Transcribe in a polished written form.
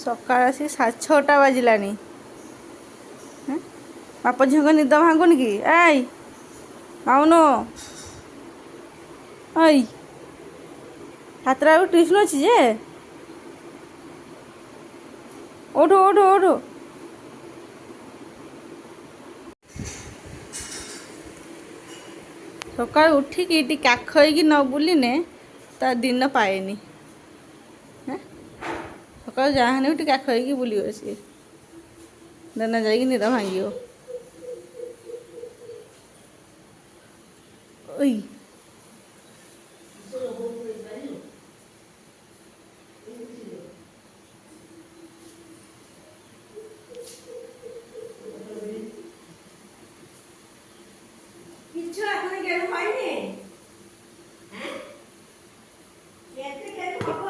ସକାଳ ଆସି 6:30 ବାଜିଲାଣି। ବାପ ଝିଅଙ୍କ ନିଦ ଭାଙ୍ଗୁନି କି? ଏଇ ମାଉନୁ, ଏଇ ହାତରେ ଆଉ ଟ୍ୟୁସନ୍ ଅଛି ଯେ, ଉଠୁ ଉଠୁ ଉଠୁ। ସକାଳୁ ଉଠିକି ଟିକେ କାଖ ହେଇକି ନ ବୁଲିନେ ତା ଦିନ ପାଏନି। ସକାଳୁ ଯାହାହେଲେ ବି ଟିକେ କାଖ ହେଇକି ବୁଲିବ ସିଏ, ଦେନ ଯାଇକି ନିଦ ଭାଙ୍ଗିବ। ଓଇ কিছু এখন কেন হয়নি? হ্যাঁ কেন হবো?